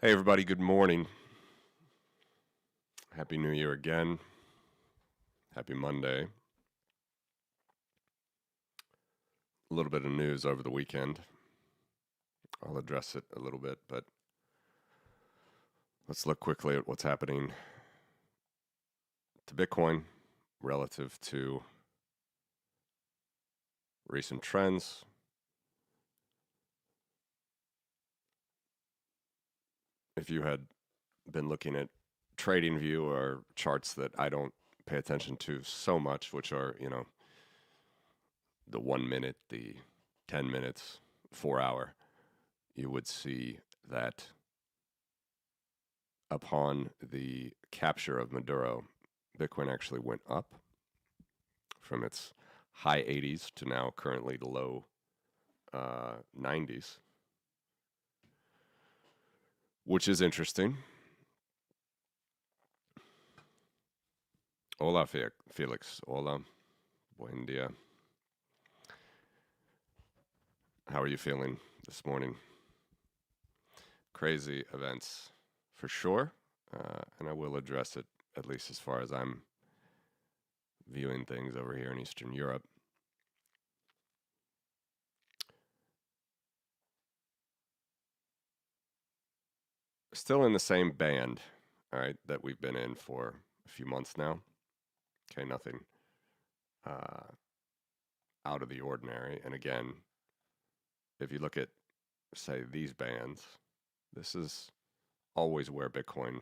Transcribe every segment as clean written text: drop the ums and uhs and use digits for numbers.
Hey everybody, good morning. Happy New Year again. Happy Monday. A little bit of news over the weekend. I'll address it a little bit, but let's look quickly at what's happening to Bitcoin relative to recent trends. If you had been looking at TradingView or charts that I don't pay attention to so much, which are, the 1 minute, the 10 minutes, 4 hour, you would see that upon the capture of Maduro, Bitcoin actually went up from its high 80s to now currently the low 90s, which is interesting. Hola, Felix. Hola. Buen dia. How are you feeling this morning? Crazy events for sure, and I will address it at least as far as I'm viewing things over here in Eastern Europe. Still in the same band, all right, that we've been in for a few months now. Okay, nothing out of the ordinary. And again, if you look at, say, these bands, this is always where Bitcoin,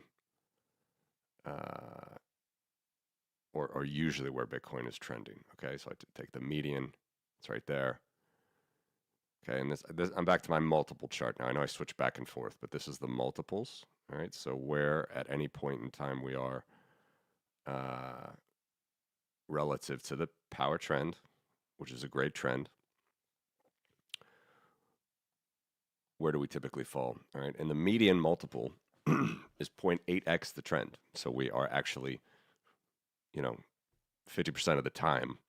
or usually where Bitcoin is trending. Okay, so I take the median, it's right there. Okay, and this I'm back to my multiple chart now. I know I switch back and forth, but this is the multiples. All right, so where at any point in time we are relative to the power trend, which is a great trend. Where do we typically fall? All right, and the median multiple is 0.8x the trend. So we are actually, 50% of the time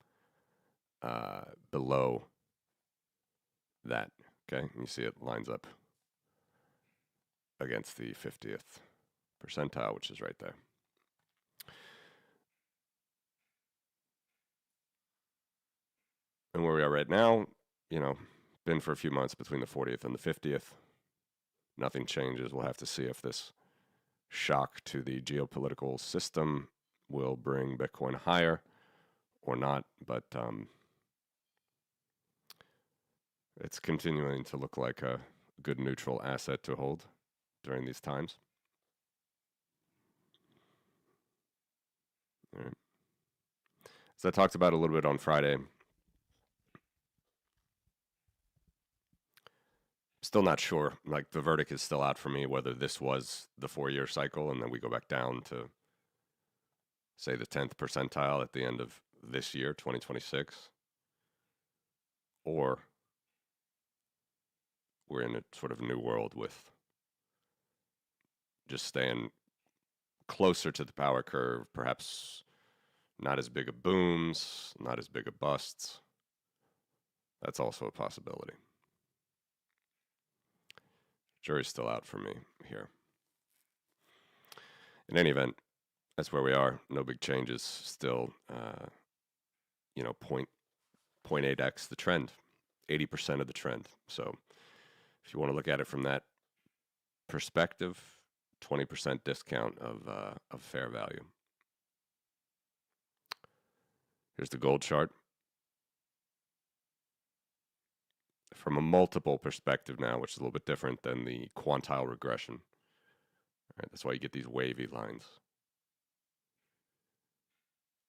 below that. Okay, and you see it lines up against the 50th percentile, which is right there. And where we are right now, been for a few months between the 40th and the 50th. Nothing changes. We'll have to see if this shock to the geopolitical system will bring Bitcoin higher or not, but it's continuing to look like a good neutral asset to hold during these times. All right. As I talked about a little bit on Friday, still not sure. Like, the verdict is still out for me whether this was the 4-year cycle and then we go back down to, say, the 10th percentile at the end of this year, 2026, or we're in a sort of new world with just staying closer to the power curve, perhaps not as big of booms, not as big of busts. That's also a possibility. Jury's still out for me here. In any event, that's where we are. No big changes. Still, 0.8x the trend, 80% of the trend. So if you want to look at it from that perspective, 20% discount of fair value. Here's the gold chart. From a multiple perspective now, which is a little bit different than the quantile regression. All right, that's why you get these wavy lines.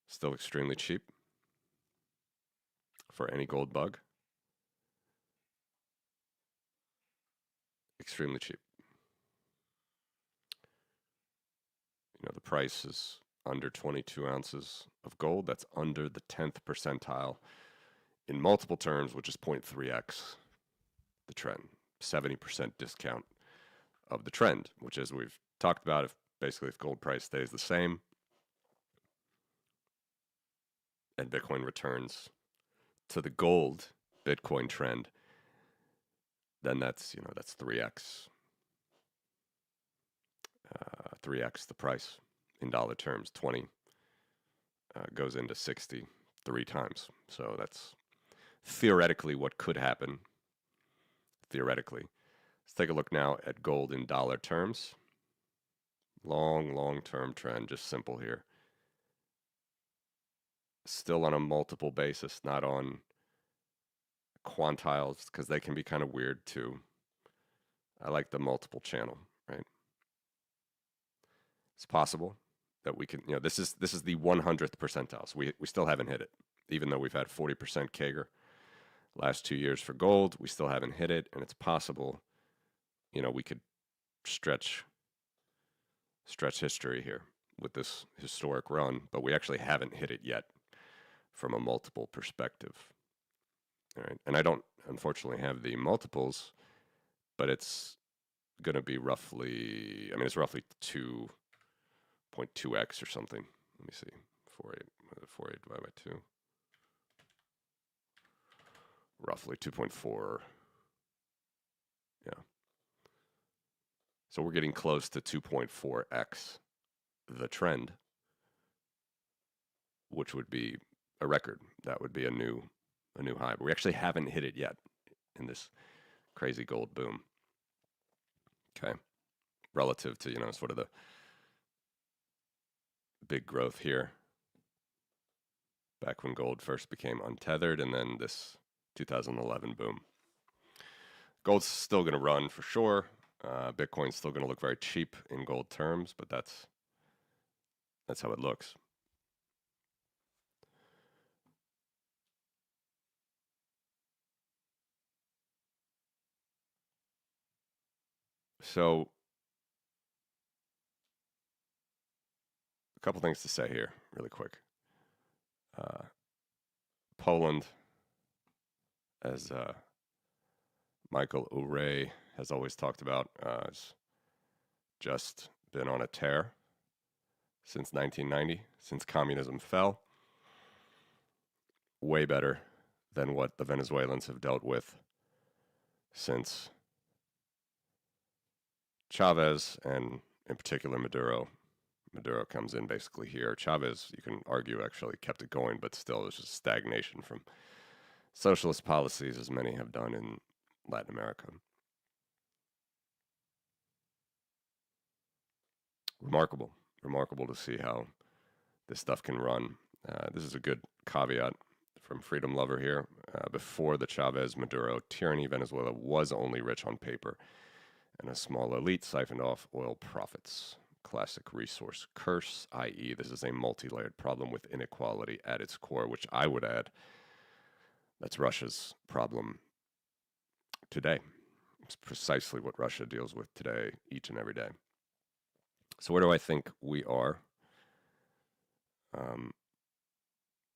Still extremely cheap for any gold bug. Extremely cheap. The price is under 22 ounces of gold. That's under the 10th percentile in multiple terms, which is 0.3x the trend. 70% discount of the trend, which, as we've talked about, if gold price stays the same and Bitcoin returns to the gold Bitcoin trend, then that's 3x. 3x the price in dollar terms. 20 goes into 60 3 times. So that's theoretically what could happen. Theoretically. Let's take a look now at gold in dollar terms. Long-term trend, just simple here. Still on a multiple basis, not on quantiles, because they can be kind of weird too. I like the multiple channel, right? It's possible that we can, this is the 100th percentile. So we still haven't hit it, even though we've had 40% CAGR last 2 years for gold. We still haven't hit it, and it's possible, we could stretch history here with this historic run, but we actually haven't hit it yet from a multiple perspective. All right, and I don't unfortunately have the multiples, but it's going to be roughly, it's roughly 2.2x or something. Let me see, 48 divided by 2. Roughly 2.4. Yeah. So we're getting close to 2.4x the trend, which would be a record. That would be a new high. But we actually haven't hit it yet in this crazy gold boom. Okay. Relative to, sort of the big growth here back when gold first became untethered, and then this 2011 boom. Gold's still going to run for sure. Bitcoin's still going to look very cheap in gold terms, but that's how it looks. So a couple things to say here really quick. Poland, as Michael Uray has always talked about, has just been on a tear since 1990, since communism fell. Way better than what the Venezuelans have dealt with since Chavez, and in particular Maduro. Maduro comes in basically here. Chavez, you can argue, actually kept it going, but still there's just stagnation from socialist policies, as many have done in Latin America. Remarkable to see how this stuff can run. This is a good caveat from Freedom Lover here. Before the Chavez-Maduro tyranny, Venezuela was only rich on paper, and a small elite siphoned off oil profits. Classic resource curse, i.e., this is a multi-layered problem with inequality at its core, which I would add, that's Russia's problem today. It's precisely what Russia deals with today, each and every day. So where do I think we are?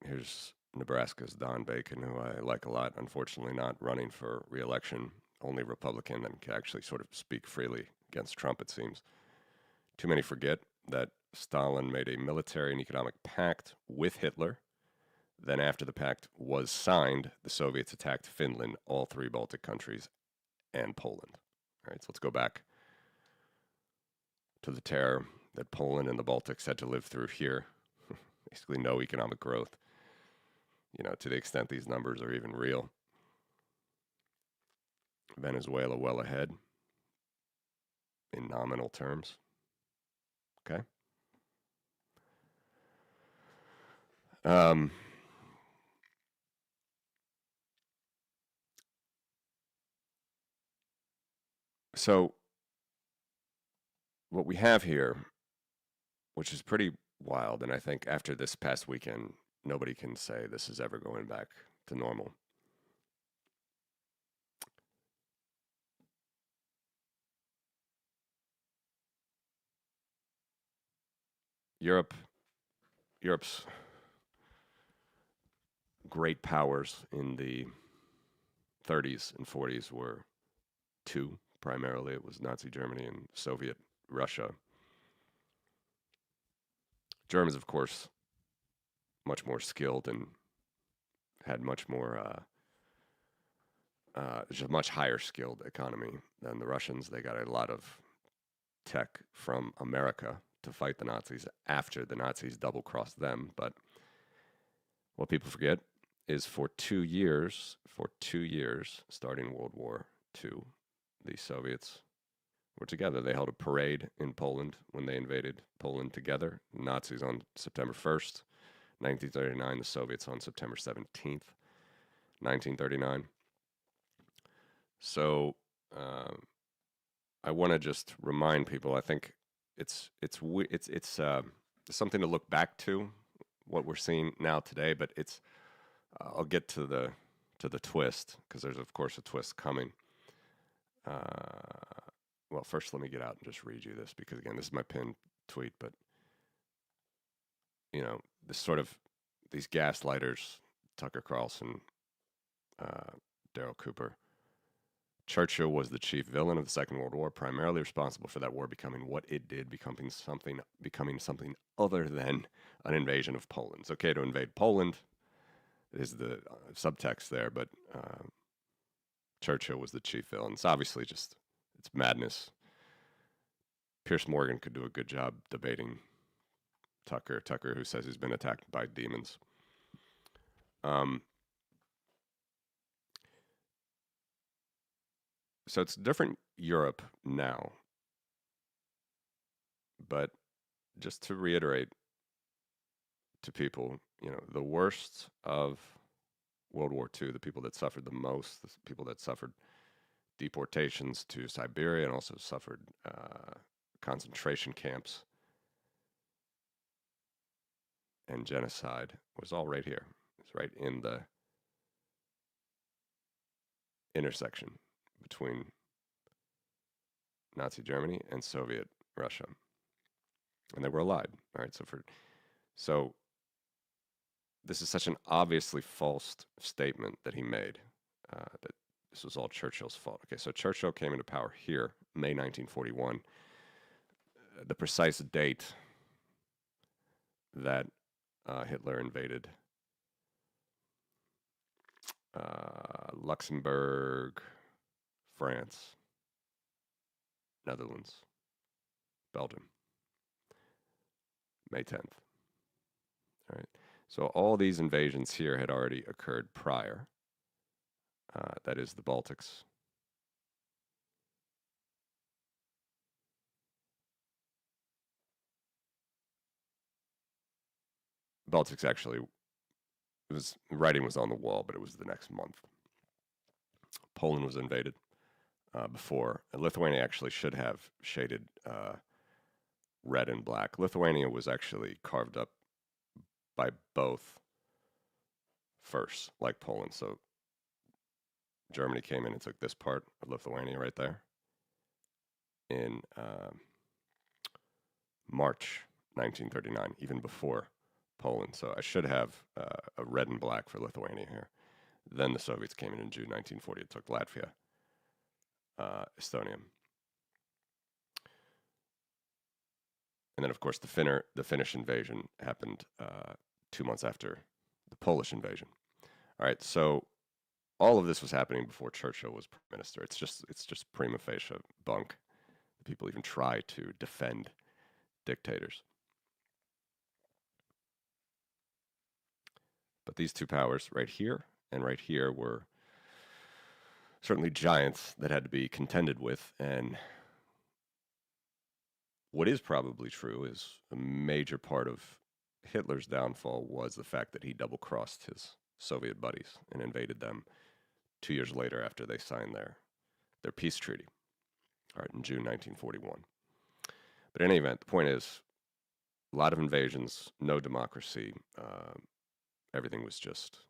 Here's Nebraska's Don Bacon, who I like a lot, unfortunately not running for re-election, only Republican and can actually sort of speak freely against Trump, it seems. Too many forget that Stalin made a military and economic pact with Hitler. Then after the pact was signed, the Soviets attacked Finland, all 3 Baltic countries, and Poland. All right, so let's go back to the terror that Poland and the Baltics had to live through here. Basically no economic growth, to the extent these numbers are even real. Venezuela well ahead in nominal terms. Okay. So what we have here, which is pretty wild, and I think after this past weekend, nobody can say this is ever going back to normal. Europe's great powers in the 30s and 40s were 2 primarily. It was Nazi Germany and Soviet Russia. Germans, of course, much more skilled and had much more, just a much higher skilled economy than the Russians. They got a lot of tech from America to fight the Nazis after the Nazis double-crossed them. But what people forget is for 2 years, starting World War II, the Soviets were together. They held a parade in Poland when they invaded Poland together. The Nazis on September 1st, 1939, the Soviets on September 17th, 1939. So I want to just remind people. I think it's something to look back to what we're seeing now today. But it's I'll get to the twist, because there's of course a twist coming. Well, first let me get out and just read you this, because again, this is my pinned tweet. But you know, this sort of these gaslighters, Tucker Carlson, Daryl Cooper. Churchill was the chief villain of the Second World War, primarily responsible for that war becoming what it did, becoming something other than an invasion of Poland. It's okay to invade Poland, is the subtext there, but Churchill was the chief villain. It's obviously just, it's madness. Piers Morgan could do a good job debating Tucker, who says he's been attacked by demons. So it's different Europe now. But just to reiterate to people, you know, the worst of World War II, the people that suffered the most, the people that suffered deportations to Siberia and also suffered concentration camps and genocide, was all right here. It's right in the intersection between Nazi Germany and Soviet Russia. And they were allied. All right, so this is such an obviously false statement that he made, that this was all Churchill's fault. Okay, so Churchill came into power here, May 1941. The precise date that Hitler invaded Luxembourg, France, Netherlands, Belgium, May 10th. All right. So all these invasions here had already occurred prior. That is the Baltics. Baltics actually, writing was on the wall, but it was the next month. Poland was invaded before. And Lithuania actually should have shaded red and black. Lithuania was actually carved up by both first, like Poland. So Germany came in and took this part of Lithuania right there in March 1939, even before Poland. So I should have a red and black for Lithuania here. Then the Soviets came in June 1940. It took Latvia, Estonia. And then, of course, the Finnish invasion happened 2 months after the Polish invasion. All right, so all of this was happening before Churchill was prime minister. It's just prima facie bunk. People even try to defend dictators. But these two powers, right here and right here, were certainly giants that had to be contended with. And what is probably true is a major part of Hitler's downfall was the fact that he double-crossed his Soviet buddies and invaded them 2 years later after they signed their peace treaty, all right, in June 1941. But in any event, the point is, a lot of invasions, no democracy, everything was just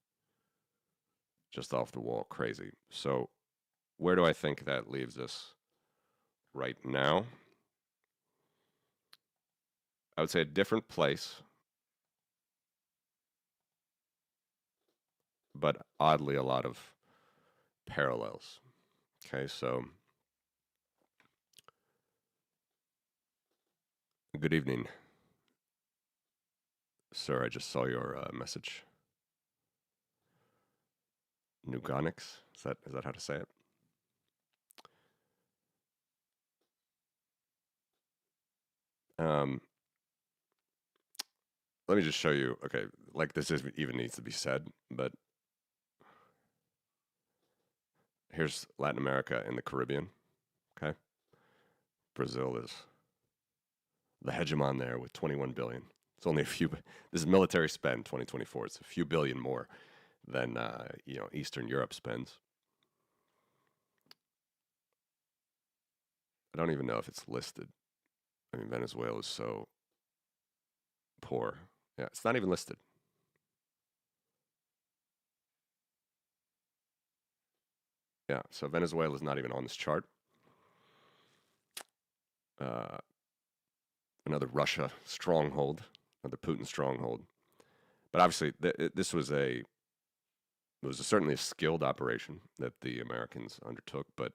off the wall, crazy. So where do I think that leaves us right now? I would say a different place, but oddly a lot of parallels. Okay, so good evening, sir. I just saw your message. Nugonix, is that how to say it? Um, let me just show you. Okay, like this even needs to be said, but here's Latin America and the Caribbean. Okay, Brazil is the hegemon there with 21 billion. It's only a few. This is military spend 2024. It's a few billion more than Eastern Europe spends. I don't even know if it's listed. I mean, Venezuela is so poor. Yeah, it's not even listed. Yeah, so Venezuela is not even on this chart. Uh, another Russia stronghold, another Putin stronghold. But obviously, this was certainly a skilled operation that the Americans undertook, but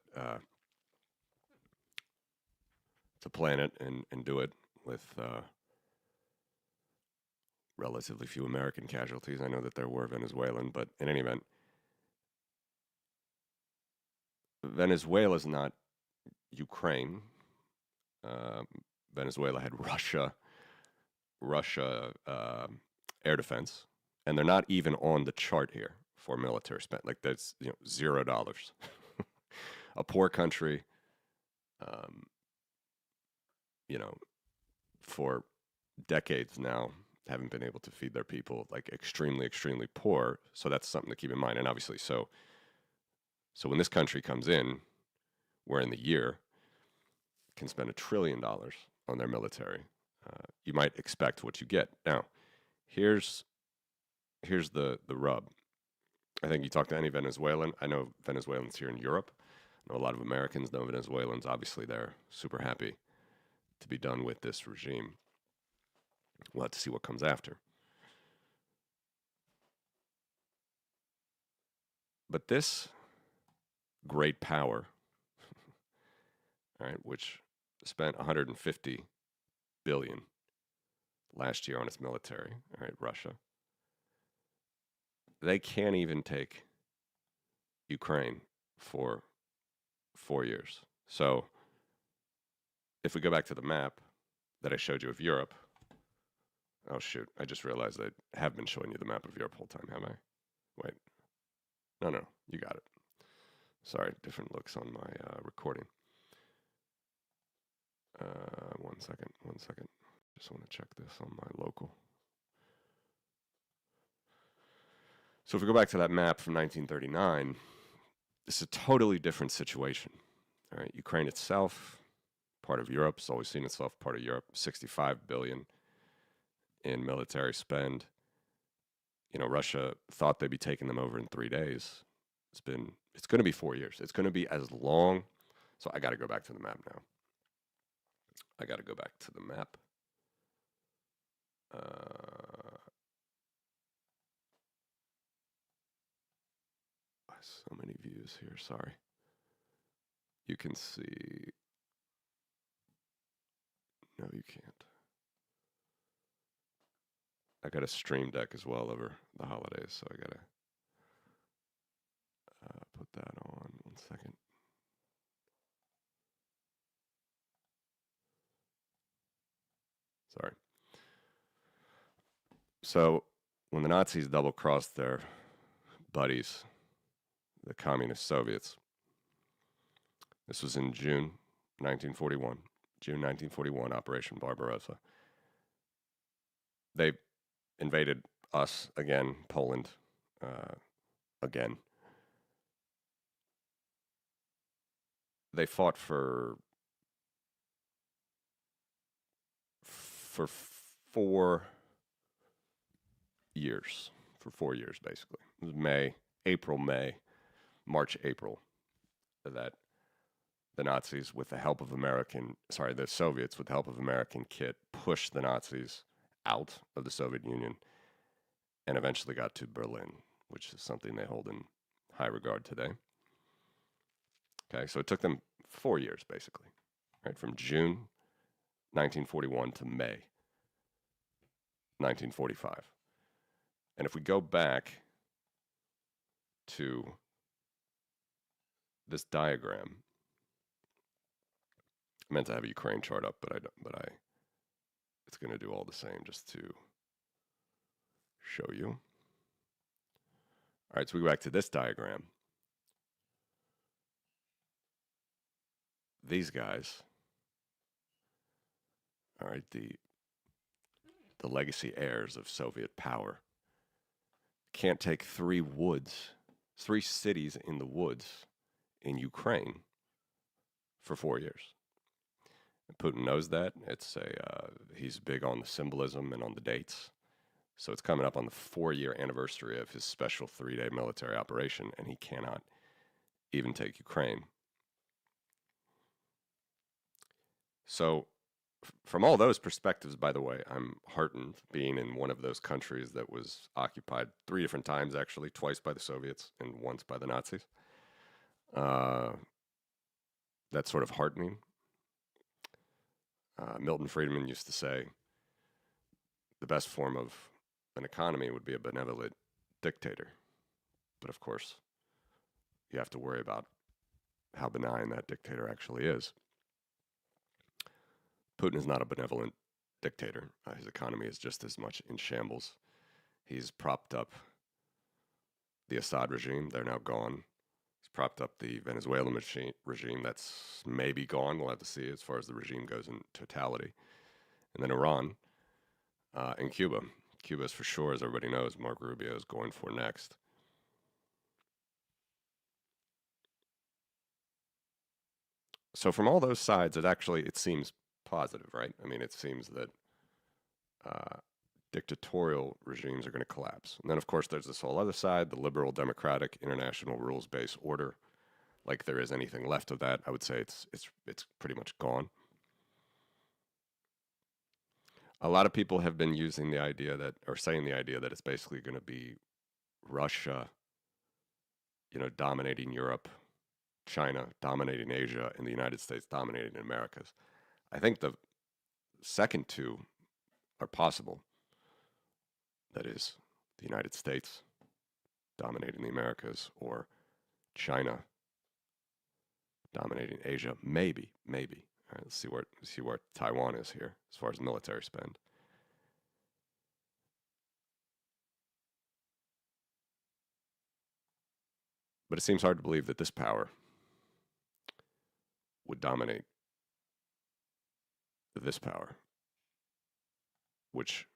to plan it and do it with relatively few American casualties. I know that there were Venezuelan, but in any event, Venezuela is not Ukraine. Venezuela had Russia air defense, and they're not even on the chart here for military spend. Like that's $0. A poor country, um, for decades now haven't been able to feed their people, like extremely, extremely poor. So that's something to keep in mind. And obviously, so when this country comes in, we're in the year, can spend $1 trillion on their military. You might expect what you get. Now, here's the rub. I think you talk to any Venezuelan. I know Venezuelans here in Europe. I know a lot of Americans know Venezuelans. Obviously, they're super happy to be done with this regime. We'll have to see what comes after. But this great power, all right, which spent 150 billion last year on its military, all right, Russia, they can't even take Ukraine for 4 years. So if we go back to the map that I showed you of Europe, oh shoot, I just realized I have been showing you the map of Europe the whole time, have I? Wait. No, you got it. Sorry, different looks on my recording. 1 second. Just want to check this on my local. So if we go back to that map from 1939, it's a totally different situation. All right, Ukraine itself, part of Europe, has always seen itself part of Europe. 65 billion in military spend. Russia thought they'd be taking them over in 3 days. It's going to be 4 years. It's going to be as long. So I got to go back to the map now. So many views here. Sorry. You can see. No, you can't. I got a stream deck as well over the holidays, so I got to put that on. 1 second. Sorry. So when the Nazis double-crossed their buddies, the communist Soviets, this was in June 1941. June 1941, Operation Barbarossa. They invaded us again, Poland again. They fought for 4 years. For 4 years, basically. It was May, March, April, that the Nazis, with the help of the Soviets, with the help of American kit, pushed the Nazis out of the Soviet Union and eventually got to Berlin, which is something they hold in high regard today. Okay, so it took them 4 years, basically, right, from June 1941 to May 1945. And if we go back to this diagram, I meant to have a Ukraine chart up, but I it's going to do all the same just to show you. All right, so we go back to this diagram. These guys, all right, the legacy heirs of Soviet power, can't take three cities in the woods in Ukraine for 4 years. And Putin knows that. He's big on the symbolism and on the dates. So it's coming up on the 4-year anniversary of his special 3-day military operation, and he cannot even take Ukraine. So from all those perspectives, by the way, I'm heartened being in one of those countries that was occupied 3 different times, actually, twice by the Soviets and once by the Nazis. That's sort of heartening. Milton Friedman used to say the best form of an economy would be a benevolent dictator. But of course, you have to worry about how benign that dictator actually is. Putin is not a benevolent dictator. His economy is just as much in shambles. He's propped up the Assad regime. They're now gone. He's propped up the Venezuelan regime. That's maybe gone. We'll have to see as far as the regime goes in totality. And then Iran and Cuba. Cuba is for sure, as everybody knows, Marco Rubio is going for next. So from all those sides, it seems positive, right? I mean, it seems that dictatorial regimes are going to collapse. And then, of course, there's this whole other side, the liberal, democratic, international rules-based order. Like there is anything left of that, I would say it's pretty much gone. A lot of people have been using the idea that, or saying the idea that it's basically going to be Russia, dominating Europe, China dominating Asia, and the United States dominating the Americas. I think the second two are possible. That is, the United States dominating the Americas, or China dominating Asia. Maybe. All right, let's see where Taiwan is here as far as military spend. But it seems hard to believe that this power would dominate this power, which,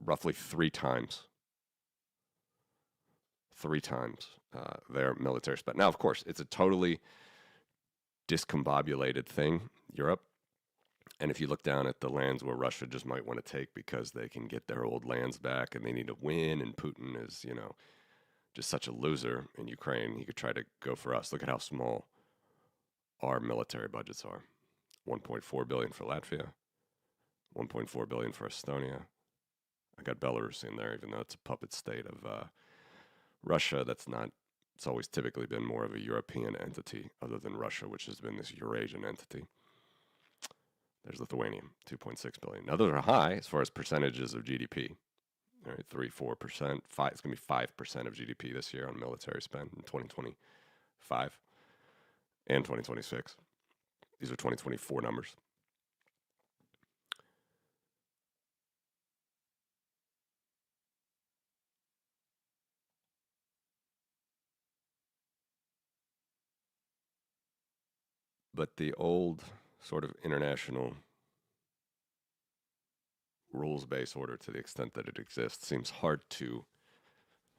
roughly three times their military spend. Now, of course, it's a totally discombobulated thing, Europe. And if you look down at the lands where Russia just might want to take because they can get their old lands back and they need to win, and Putin is, just such a loser in Ukraine, he could try to go for us. Look at how small our military budgets are. 1.4 billion for Latvia, 1.4 billion for Estonia. I got Belarus in there, even though it's a puppet state of Russia. It's always typically been more of a European entity other than Russia, which has been this Eurasian entity. There's Lithuania, 2.6 billion. Now, those are high as far as percentages of GDP. All right, 3-4%. It's going to be 5% of GDP this year on military spend in 2025 and 2026. These are 2024 numbers. But the old sort of international rules-based order, to the extent that it exists, seems hard to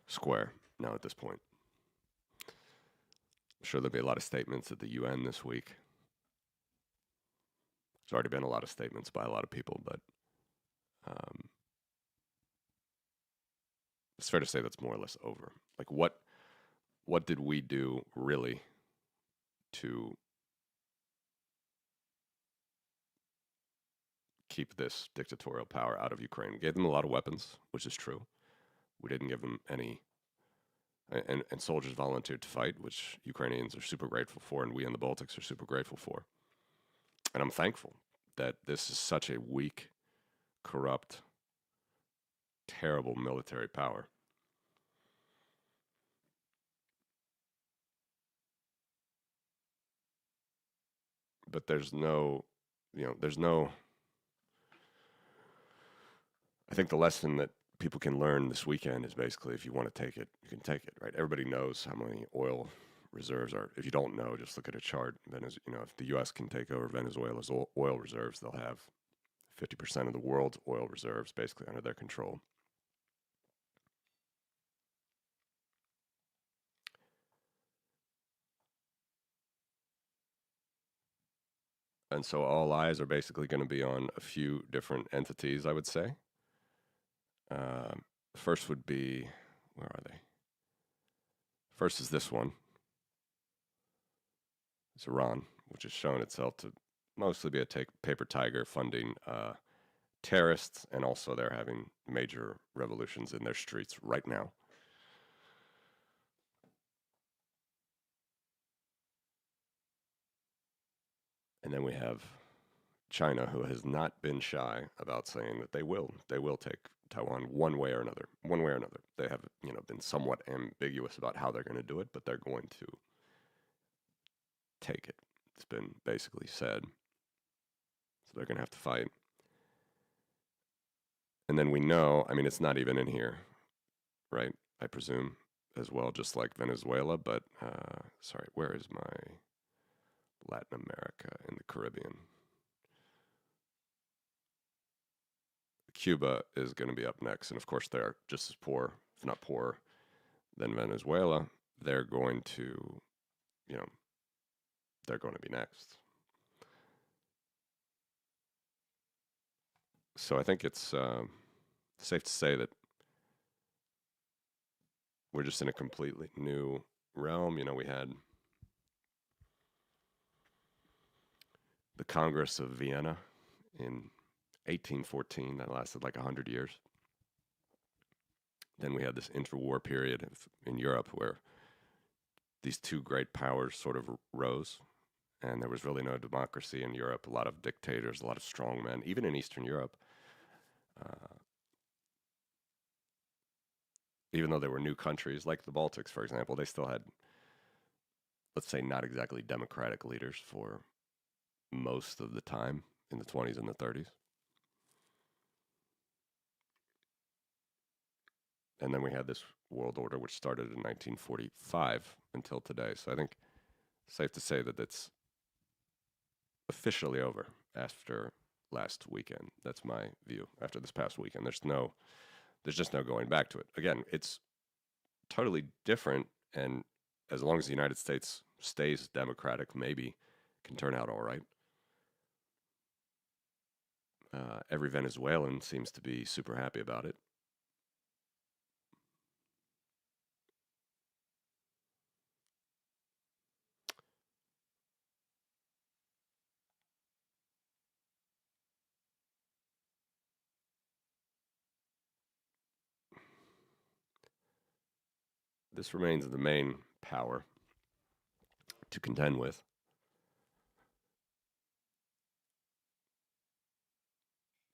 square now at this point. I'm sure there'll be a lot of statements at the UN this week. There's already been a lot of statements by a lot of people, but it's fair to say that's more or less over. Like, what did we do really to keep this dictatorial power out of Ukraine? We gave them a lot of weapons, which is true. We didn't give them any, and soldiers volunteered to fight, which Ukrainians are super grateful for, and we in the Baltics are super grateful for. And I'm thankful that this is such a weak, corrupt, terrible military power. But there's no there's no. I think the lesson that people can learn this weekend is basically if you want to take it, you can take it, right? Everybody knows how many oil reserves are. If you don't know, just look at a chart. If the U.S. can take over Venezuela's oil reserves, they'll have 50% of the world's oil reserves basically under their control. And so all eyes are basically going to be on a few different entities, I would say. First would be, where are they? First is this one. It's Iran, which has shown itself to mostly be a paper tiger funding terrorists, and also they're having major revolutions in their streets right now. And then we have China, who has not been shy about saying that they will take Taiwan one way or another. They have, been somewhat ambiguous about how they're going to do it, but they're going to take it. It's been basically said. So they're going to have to fight. And then we know, it's not even in here, right? I presume as well, just like Venezuela, but sorry, where is my Latin America and the Caribbean? Cuba is going to be up next, and of course they're just as poor, if not poorer, than Venezuela. They're going to, they're going to be next. So I think it's safe to say that we're just in a completely new realm. We had the Congress of Vienna in 1814 that lasted like 100 years. Then we had this interwar period in Europe where these two great powers sort of rose, and there was really no democracy in Europe. A lot of dictators, a lot of strongmen, even in Eastern Europe. Even though there were new countries like the Baltics, for example, they still had, let's say, not exactly democratic leaders for most of the time in the 20s and the 30s. And then we had this world order, which started in 1945 until today. So I think it's safe to say that it's officially over after last weekend. That's my view. After this past weekend, there's just no going back to it. Again, it's totally different, and as long as the United States stays democratic, maybe can turn out all right. Every Venezuelan seems to be super happy about it. This remains the main power to contend with.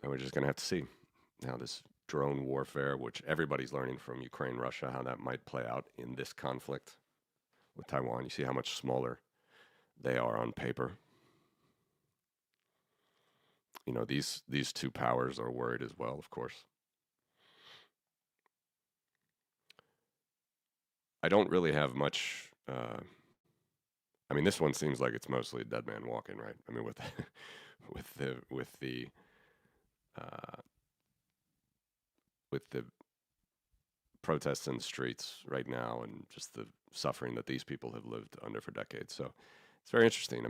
And we're just going to have to see how this drone warfare, which everybody's learning from Ukraine, Russia, how that might play out in this conflict with Taiwan. You see how much smaller they are on paper. These two powers are worried as well, of course. I don't really have much. This one seems like it's mostly a dead man walking, right? With with the protests in the streets right now, and just the suffering that these people have lived under for decades. So it's very interesting.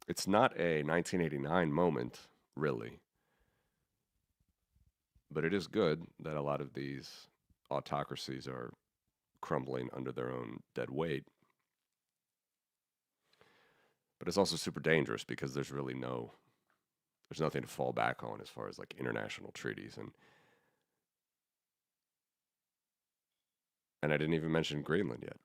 It's not a 1989 moment, really, but it is good that a lot of these autocracies are crumbling under their own dead weight. But it's also super dangerous because there's nothing to fall back on as far as like international treaties, and I didn't even mention Greenland yet.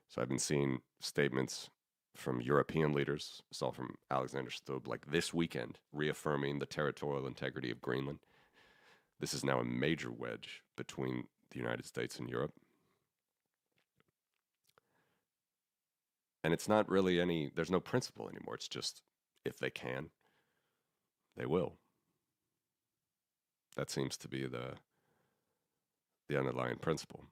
So I've been seeing statements from European leaders, saw from Alexander Stubb, like this weekend, reaffirming the territorial integrity of Greenland. This is now a major wedge between the United States and Europe. And it's not really there's no principle anymore. It's just if they can, they will. That seems to be the underlying principle.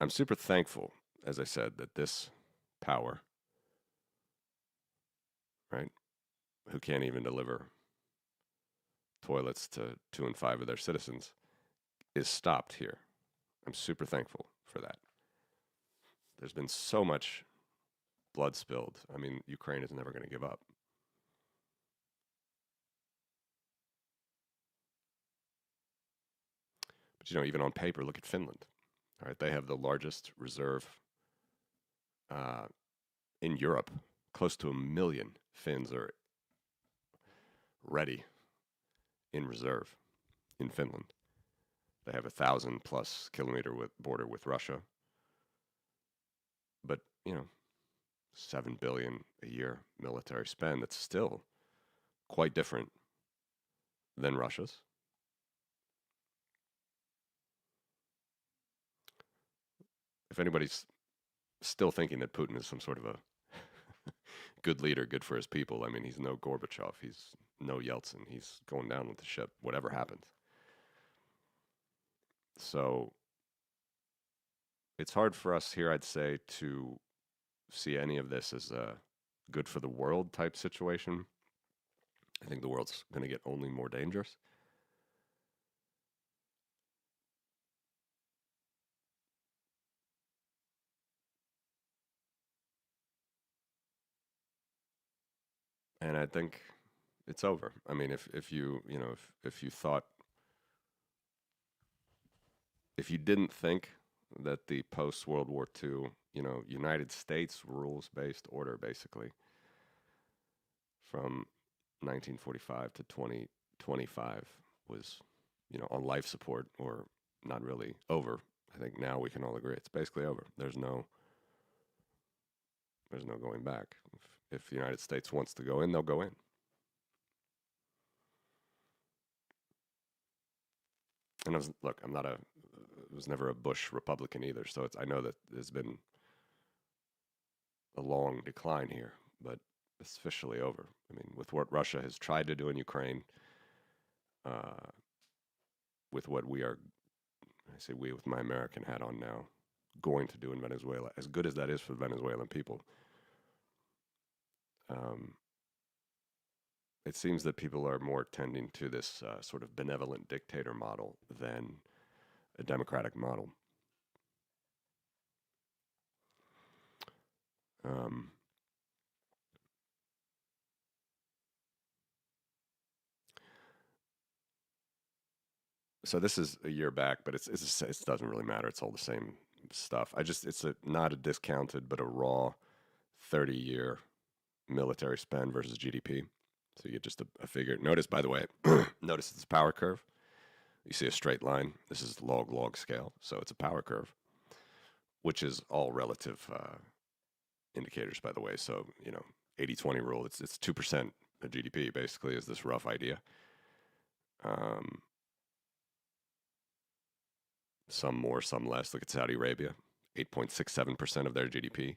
I'm super thankful, as I said, that this power, right, who can't even deliver toilets to 2 in 5 of their citizens, is stopped here. I'm super thankful for that. There's been so much blood spilled. I mean, Ukraine is never going to give up. But even on paper, look at Finland. All right, they have the largest reserve uh, in Europe. Close to 1 million Finns are ready in reserve in Finland. They have 1,000+ kilometer border with Russia. But 7 billion a year military spend. That's still quite different than Russia's. If anybody's still thinking that Putin is some sort of a good leader, good for his people, I mean, he's no Gorbachev, he's no Yeltsin, he's going down with the ship, whatever happens. So it's hard for us here, I'd say, to see any of this as a good for the world type situation. I think the world's going to get only more dangerous. And I think it's over. I mean, if you if you thought, if you didn't think that the post World War II, United States rules based order basically from 1945 to 2025 was, on life support or not really over. I think now we can all agree it's basically over. There's no going back. If the United States wants to go in, they'll go in. And I'm not was never a Bush Republican either, so I know that there's been a long decline here, but it's officially over. I mean, with what Russia has tried to do in Ukraine, uh, with what I say we with my American hat on now, going to do in Venezuela, as good as that is for the Venezuelan people, um, it seems that people are more tending to this sort of benevolent dictator model than a democratic model. Um, so this is a year back, but it doesn't really matter. It's all the same stuff. It's not a discounted, but a raw 30-year military spend versus GDP. So you get just a figure. Notice, by the way, notice this power curve. You see a straight line. This is log scale, so it's a power curve, which is all relative indicators, by the way. So 80-20 rule. It's 2% of GDP basically is this rough idea. Um, some more, some less. Look at Saudi Arabia, 8.67% of their GDP,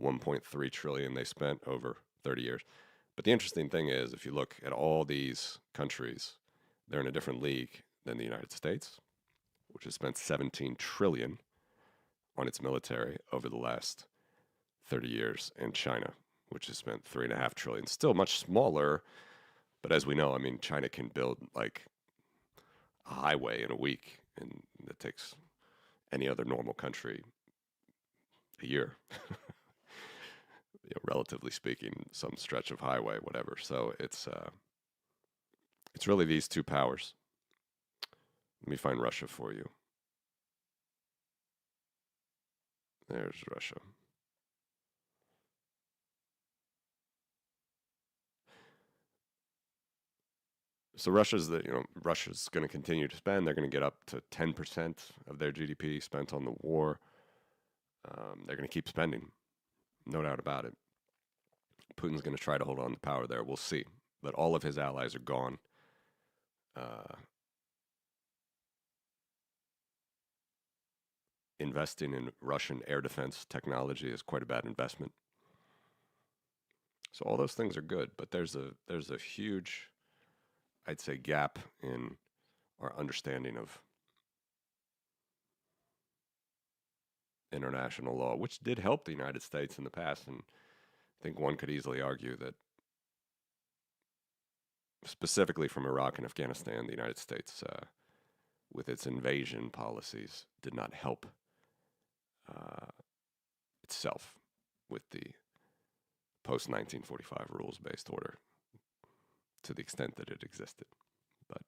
1.3 trillion they spent over 30 years. But the interesting thing is, if you look at all these countries, they're in a different league than the United States, which has spent 17 trillion on its military over the last 30 years, and China, which has spent 3.5 trillion. Still much smaller, but as we know, I mean, China can build like a highway in a week, and that takes any other normal country a year. Relatively speaking, some stretch of highway, whatever. So it's really these two powers. Let me find Russia for you. There's Russia. So Russia's going to continue to spend. They're going to get up to 10% of their GDP spent on the war. They're going to keep spending, no doubt about it. Putin's going to try to hold on to power there. We'll see. But all of his allies are gone. Uh, investing in Russian air defense technology is quite a bad investment. So all those things are good, but there's a huge, I'd say, gap in our understanding of international law, which did help the United States in the past. And I think one could easily argue that specifically from Iraq and Afghanistan, the United States, with its invasion policies, did not help itself with the post-1945 rules-based order to the extent that it existed. But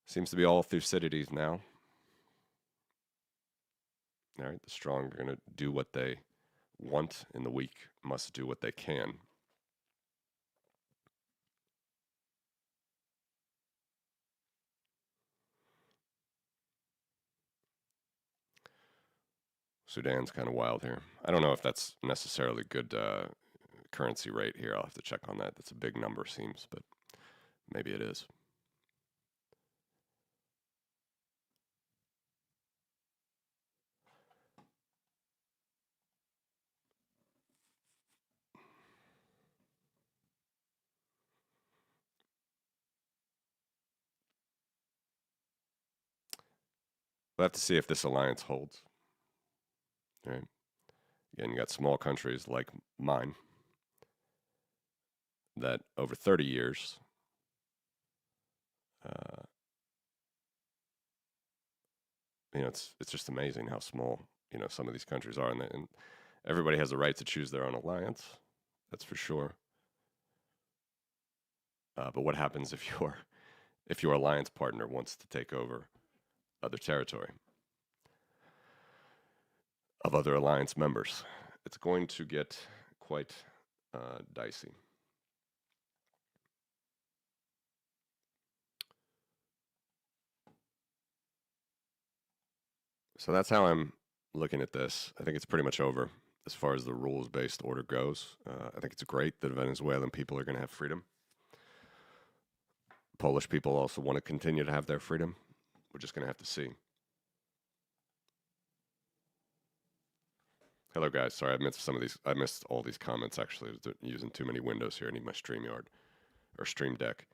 seems to be all Thucydides now. All right, the strong are going to do what they want, and the weak must do what they can. Sudan's kind of wild here. I don't know if that's necessarily good currency rate here. I'll have to check on that. That's a big number, seems, but maybe it is. We'll have to see if this alliance holds. All right. Again, you got small countries like mine that over 30 years it's just amazing how small some of these countries are, and everybody has the right to choose their own alliance. That's for sure. But what happens if your alliance partner wants to take over other territory of other alliance members? It's going to get quite dicey. So that's how I'm looking at this. I think it's pretty much over as far as the rules-based order goes. I think it's great that Venezuelan people are going to have freedom. Polish people also want to continue to have their freedom. We're just going to have to see. Hello, guys. Sorry, I missed some of these. I missed all these comments, actually. I was using too many windows here. I need my StreamYard or Stream Deck.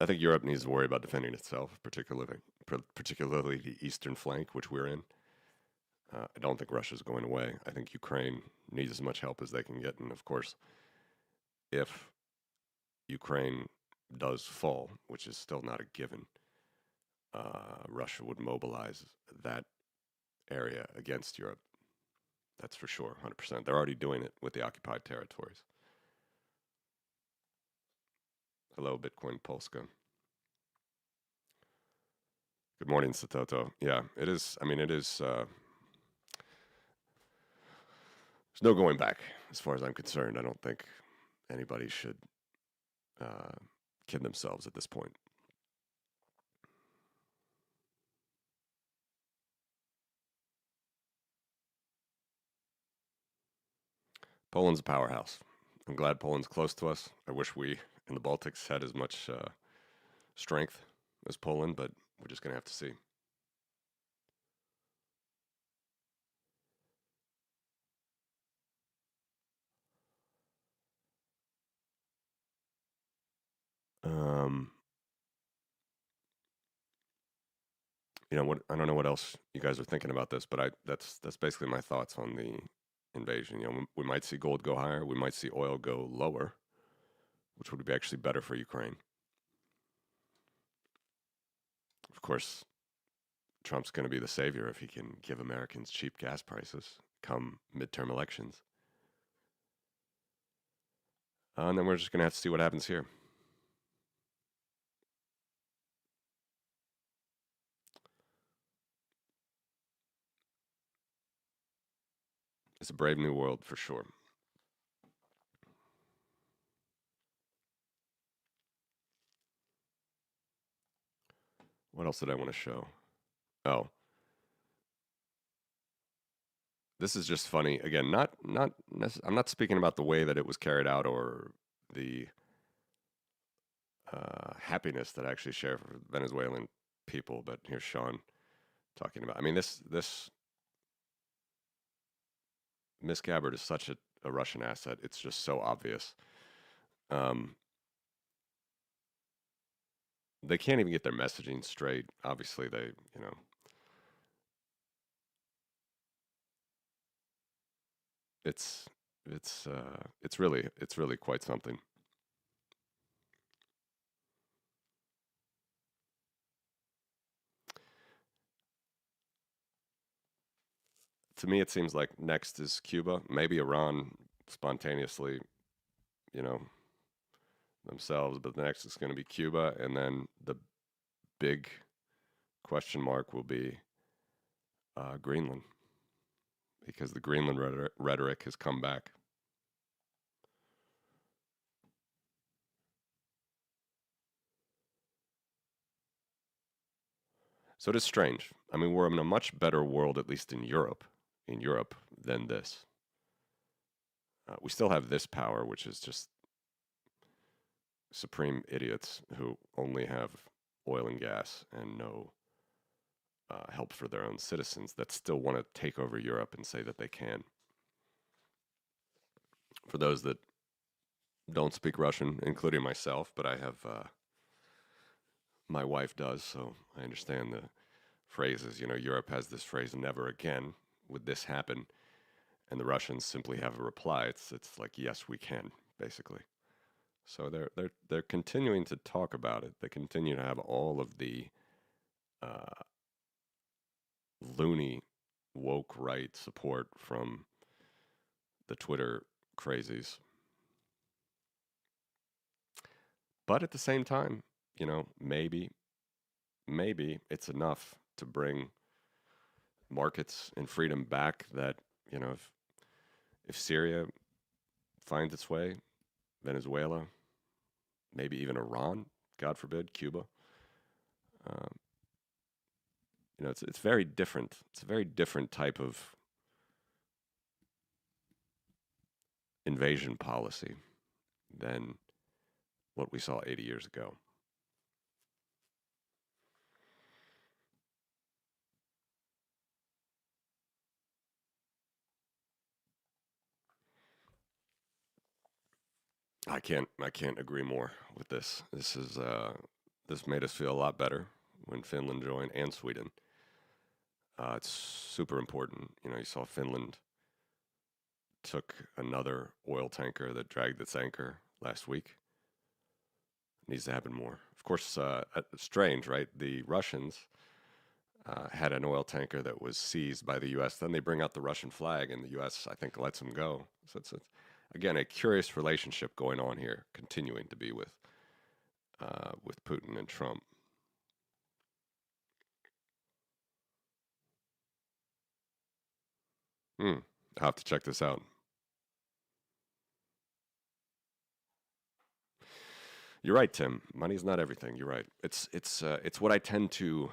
I think Europe needs to worry about defending itself, particularly the eastern flank, which we're in. I don't think Russia's going away. I think Ukraine needs as much help as they can get. And of course, if Ukraine does fall, which is still not a given, Russia would mobilize that area against Europe. That's for sure, 100%. They're already doing it with the occupied territories. Hello, Bitcoin Polska. Good morning, Satoto. Yeah, it is. I mean, it is. There's no going back as far as I'm concerned. I don't think anybody should kid themselves at this point. Poland's a powerhouse. I'm glad Poland's close to us. I wish we in the Baltics had as much strength as Poland, but we're just going to have to see. What I don't know what else you guys are thinking about this, but that's basically my thoughts on the invasion. We might see gold go higher, we might see oil go lower, which would be actually better for Ukraine. Of course, Trump's going to be the savior if he can give Americans cheap gas prices come midterm elections. And then we're just going to have to see what happens here. It's a brave new world for sure. What else did I want to show? Oh, this is just funny. Again, I'm not speaking about the way that it was carried out or the happiness that I actually share for Venezuelan people. But here's Sean talking about. I mean, this Miss Gabbard is such a Russian asset. It's just so obvious. Um, they can't even get their messaging straight. Obviously, they, you know, it's it's really quite something. To me, it seems like next is Cuba, maybe Iran spontaneously, you know, themselves, but the next is going to be Cuba, and then the big question mark will be Greenland, because the Greenland rhetoric has come back. So it is strange. I mean, we're in a much better world, at least in Europe, than this. We still have this power, which is just supreme idiots who only have oil and gas and no help for their own citizens that still want to take over Europe and say that they can. For those that don't speak Russian, including myself, but I have my wife does, so I understand the phrases. You know, Europe has this phrase, "Never again would this happen," and the Russians simply have a reply. It's like, "Yes, we can," basically. So they're continuing to talk about it. They continue to have all of the uh, loony woke right support from the Twitter crazies. But at the same time, you know, maybe it's enough to bring markets and freedom back that, you know, if Syria finds its way, Venezuela, maybe even Iran, God forbid, Cuba, um, you know, it's very different. It's a very different type of invasion policy than what we saw 80 years ago. I can't agree more with this. This made us feel a lot better when Finland joined and Sweden. It's super important. You know, you saw Finland took another oil tanker that dragged its anchor last week. Needs to happen more. Of course, strange, right? The Russians had an oil tanker that was seized by the U.S. Then they bring out the Russian flag, and the U.S. I think lets them go. So it's again a curious relationship going on here, continuing to be with Putin and Trump. Hmm. I'll have to check this out. You're right, Tim. Money's not everything. You're right. It's what I tend to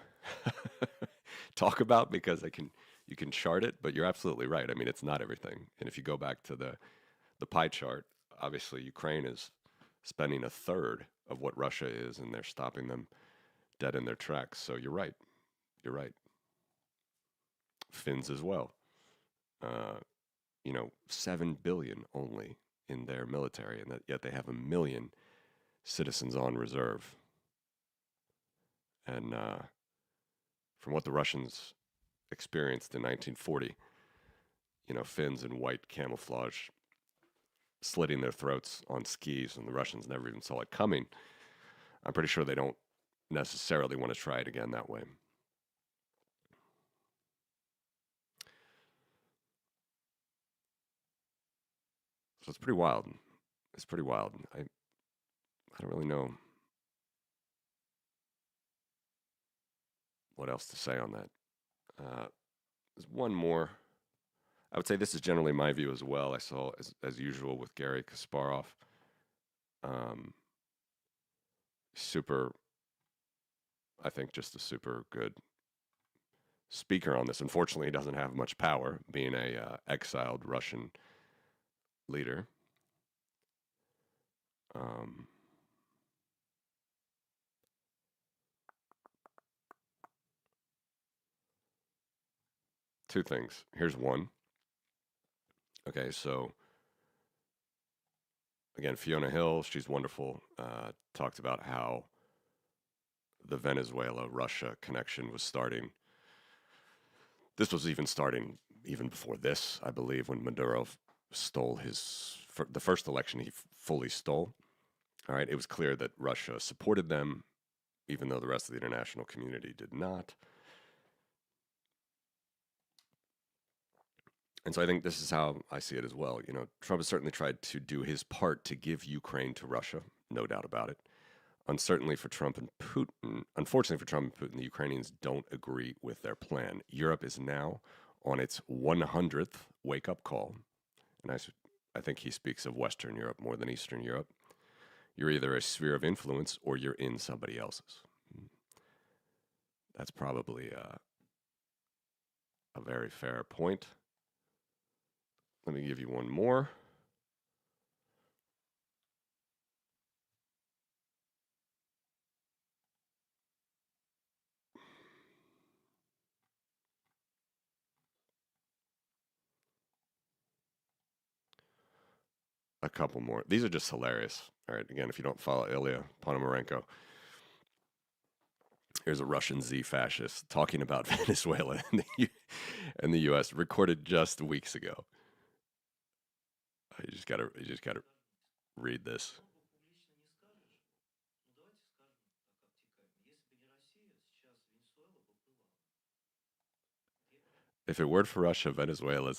talk about because I can you can chart it, but you're absolutely right. I mean, it's not everything. And if you go back to the pie chart, obviously Ukraine is spending a third of what Russia is, and they're stopping them dead in their tracks. So you're right. You're right. Finns as well. Uh, you know, 7 billion only in their military, and that, yet they have 1 million citizens on reserve. And from what the Russians experienced in 1940, you know, Finns in white camouflage slitting their throats on skis, and the Russians never even saw it coming. I'm pretty sure they don't necessarily want to try it again that way. So it's pretty wild. It's pretty wild. I don't really know what else to say on that. There's one more. I would say this is generally my view as well. I saw, as usual, with Gary Kasparov, um, super I think, just a super good speaker on this. Unfortunately, he doesn't have much power, being a exiled Russian leader. Um, two things. Here's one. Okay, so again, Fiona Hill, she's wonderful, talked about how the Venezuela Russia connection was starting. This was even starting even before this, I believe, when Maduro stole the first election he fully stole. All right, it was clear that Russia supported them, even though the rest of the international community did not. And so I think this is how I see it as well. You know, Trump has certainly tried to do his part to give Ukraine to Russia, no doubt about it. Unfortunately for Trump and Putin, the Ukrainians don't agree with their plan. Europe is now on its 100th wake-up call, and I think he speaks of Western Europe more than Eastern Europe. You're either a sphere of influence or you're in somebody else's. That's probably a very fair point. Let me give you one more. A couple more. These are just hilarious. All right, again, if you don't follow Ilya Ponomarenko, here's a Russian Z fascist talking about Venezuela and the U.S. recorded just weeks ago. You just gotta read this. If it weren't for Russia, Venezuela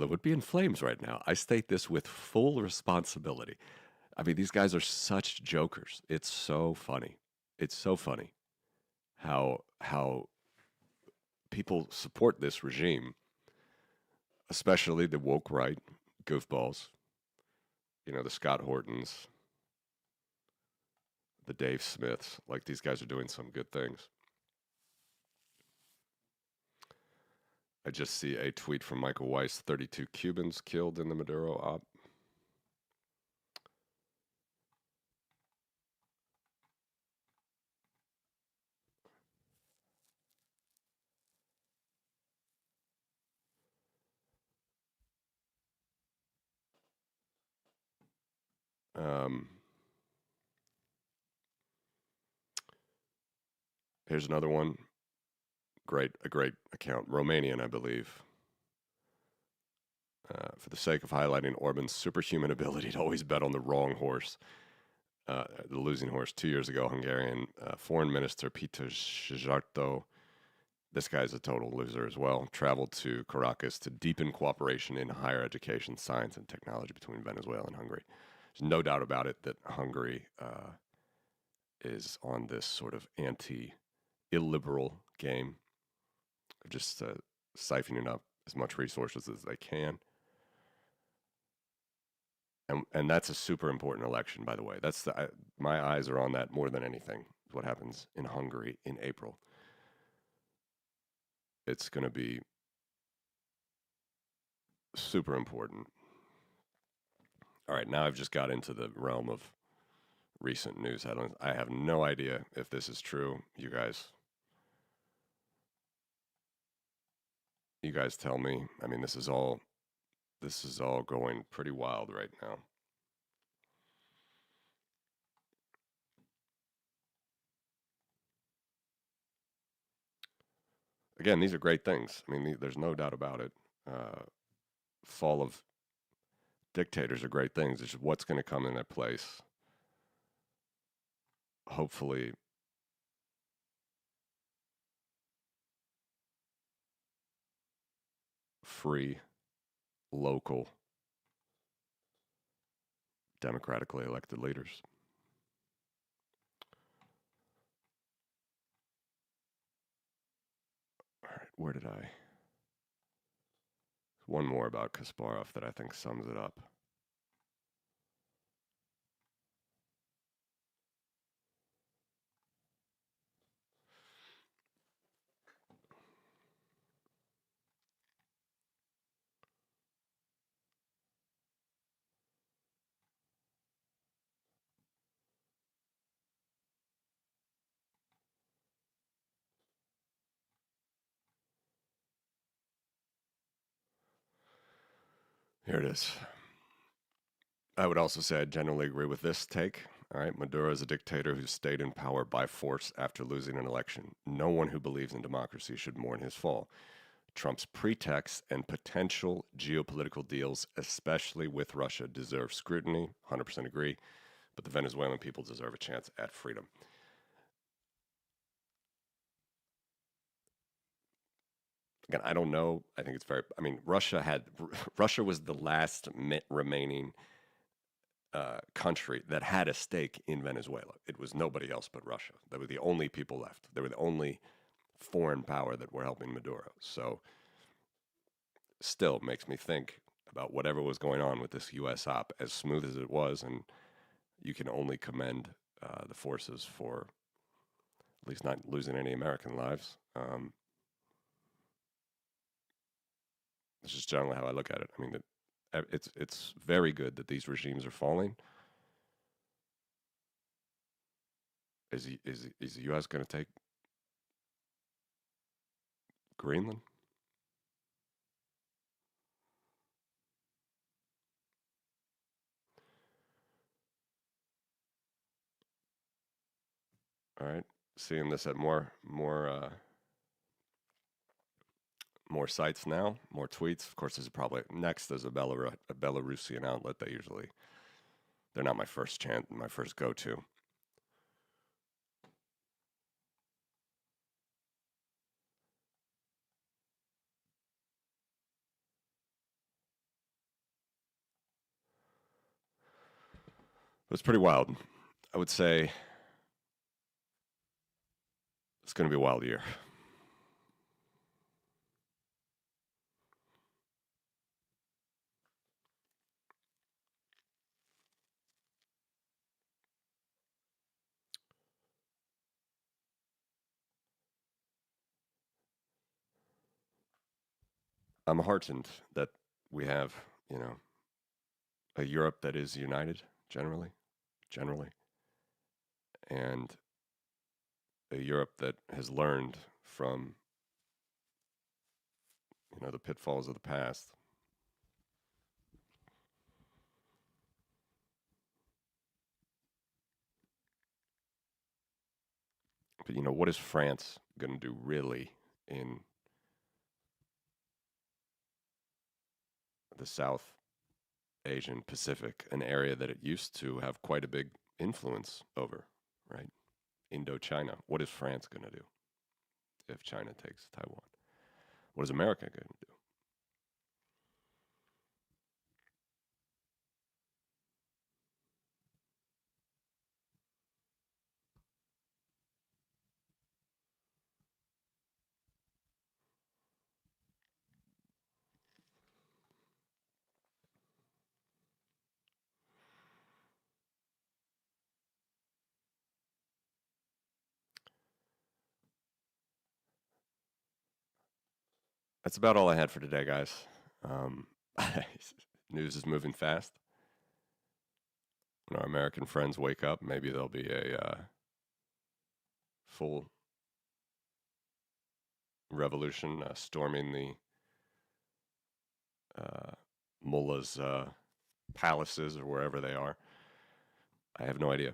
would be in flames right now. I state this with full responsibility. I mean, these guys are such jokers. It's so funny. It's so funny how people support this regime, especially the woke right goofballs. You know, the Scott Hortons, the Dave Smiths. Like, these guys are doing some good things. I just see a tweet from Michael Weiss: 32 Cubans killed in the Maduro op. Um, here's another one. A great account. Romanian, I believe. For the sake of highlighting Orban's superhuman ability to always bet on the wrong horse, the losing horse 2 years ago, Hungarian Foreign Minister Peter Szijjártó, this guy's a total loser as well, traveled to Caracas to deepen cooperation in higher education, science, and technology between Venezuela and Hungary. There's no doubt about it that Hungary is on this sort of anti-illiberal game of just siphoning up as much resources as they can. And that's a super important election, by the way. My eyes are on that more than anything. What happens in Hungary in April? It's going to be super important. All right, now I've just got into the realm of recent news headlines. I have no idea if this is true. You guys tell me. I mean, this is all going pretty wild right now. Again, these are great things. I mean, there's no doubt about it. Fall of dictators are great things. It's just what's going to come in their place. Hopefully, free, local, democratically elected leaders. All right, where did I? One more about Kasparov that I think sums it up. Here it is. I would also say I generally agree with this take. All right, Maduro is a dictator who stayed in power by force after losing an election. No one who believes in democracy should mourn his fall. Trump's pretexts and potential geopolitical deals, especially with Russia, deserve scrutiny. 100% agree. But the Venezuelan people deserve a chance at freedom. Again, I don't know. I think it's very. I mean, Russia was the last remaining country that had a stake in Venezuela. It was nobody else but Russia. They were the only people left. They were the only foreign power that were helping Maduro. So, still makes me think about whatever was going on with this U.S. op, as smooth as it was, and you can only commend the forces for at least not losing any American lives. It's just generally how I look at it. I mean, it's very good that these regimes are falling. Is the U.S. going to take Greenland? All right, seeing this at more sites now, more tweets. Of course, there's probably next. There's a Belarusian outlet that usually they're not my first go to. It's pretty wild. I would say it's going to be a wild year. I'm heartened that we have, a Europe that is united generally, and a Europe that has learned from, the pitfalls of the past. But what is France going to do really in the South Asian Pacific, an area that it used to have quite a big influence over, right? Indochina. What is France going to do if China takes Taiwan? What is America going to do? That's about all I had for today, guys. Um, News is moving fast. When our American friends wake up, maybe there'll be a full revolution storming the mullahs' palaces or wherever they are. I have no idea.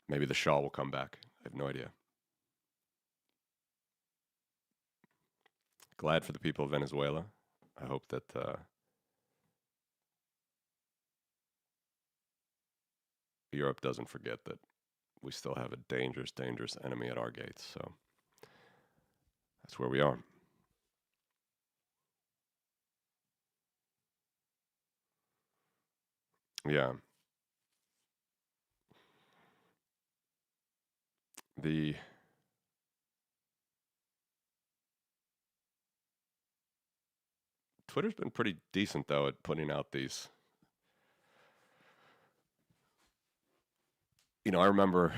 Maybe the Shah will come back. I have no idea. Glad for the people of Venezuela. I hope that Europe doesn't forget that we still have a dangerous, dangerous enemy at our gates. So that's where we are. Yeah. The Twitter's been pretty decent though at putting out these. I remember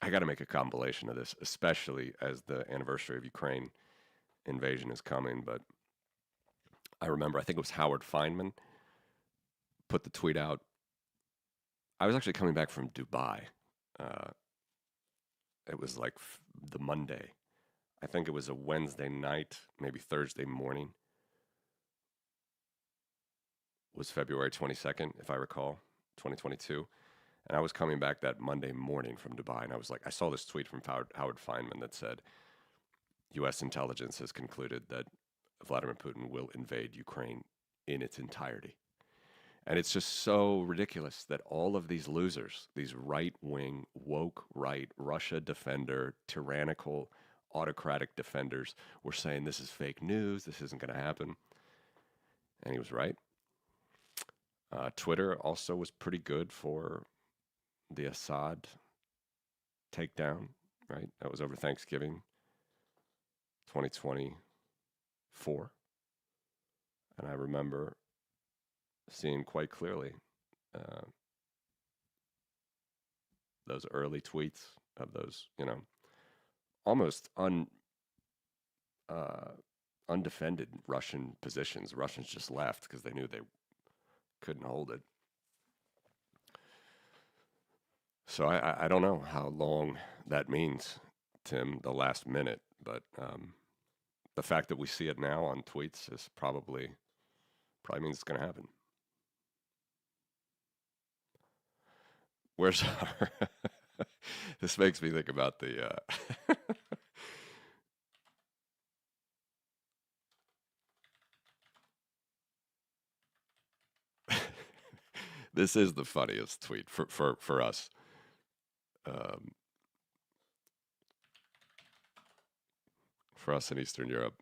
I got to make a compilation of this, especially as the anniversary of Ukraine invasion is coming. But I remember, I think it was Howard Feynman put the tweet out. I was actually coming back from Dubai. Uh, it was like the Monday. I think it was a Wednesday night, maybe Thursday morning. was February 22nd, if I recall, 2022. And I was coming back that Monday morning from Dubai, and I was like, I saw this tweet from Howard Feynman that said, U.S. intelligence has concluded that Vladimir Putin will invade Ukraine in its entirety. And it's just so ridiculous that all of these losers, these right-wing, woke, right, Russia defender, tyrannical, autocratic defenders were saying this is fake news, this isn't going to happen. And he was right. Twitter also was pretty good for the Assad takedown, right? That was over Thanksgiving 2024. And I remember seeing quite clearly those early tweets of those, almost undefended Russian positions. Russians just left because they knew they couldn't hold it. So I don't know how long that means, Tim, the last minute, but the fact that we see it now on tweets is probably means it's going to happen. Where's our... This makes me think about the... This is the funniest tweet for us. For us in Eastern Europe.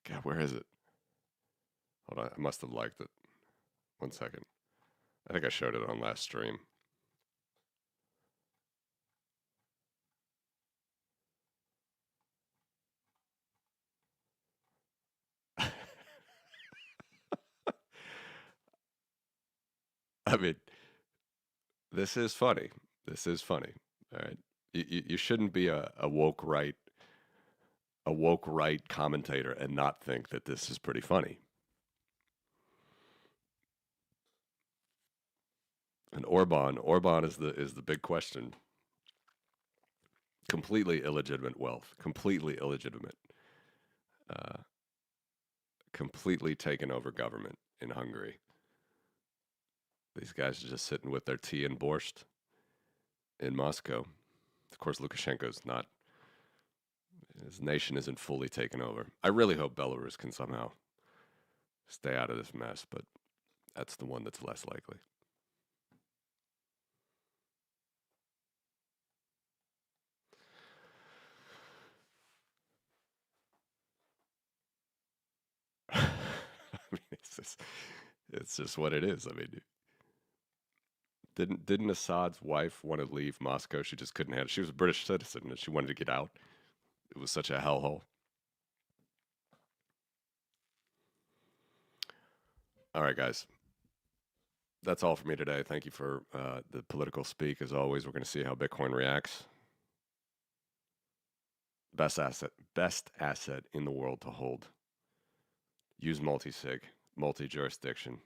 God, where is it? Hold on, I must have liked it. 1 second. I think I showed it on last stream. I mean, this is funny. This is funny. All right. You shouldn't be a woke right commentator and not think that this is pretty funny. And Orban is the big question. Completely illegitimate wealth. Completely illegitimate. Completely taken over government in Hungary. These guys are just sitting with their tea and borscht in Moscow. Of course, Lukashenko's not. His nation isn't fully taken over. I really hope Belarus can somehow stay out of this mess, but that's the one that's less likely. I mean, it's just what it is. I mean, didn't Assad's wife want to leave Moscow? She just couldn't handle it. She was a British citizen and she wanted to get out. It was such a hellhole. All right, guys. That's all for me today. Thank you for the political speak. As always, we're going to see how Bitcoin reacts. Best asset in the world to hold. Use multi-sig, multi-jurisdiction.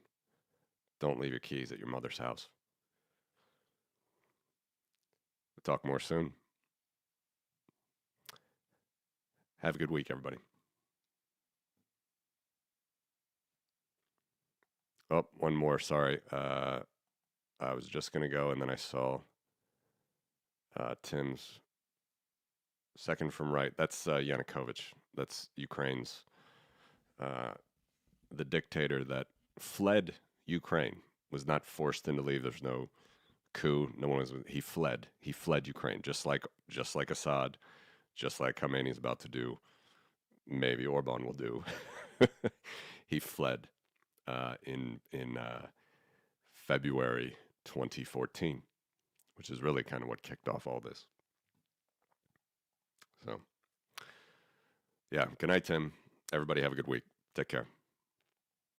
Don't leave your keys at your mother's house. We'll talk more soon. Have a good week, everybody. Oh, one more. Sorry. I was just going to go, and then I saw Tim's second from right. That's Yanukovych. That's Ukraine's, the dictator that fled Ukraine, was not forced into leave. There's no coup. No one was. He fled. He fled Ukraine, just like Assad, just like Khamenei's about to do. Maybe Orban will do. He fled in February 2014, which is really kind of what kicked off all this. So, yeah. Good night, Tim. Everybody have a good week. Take care.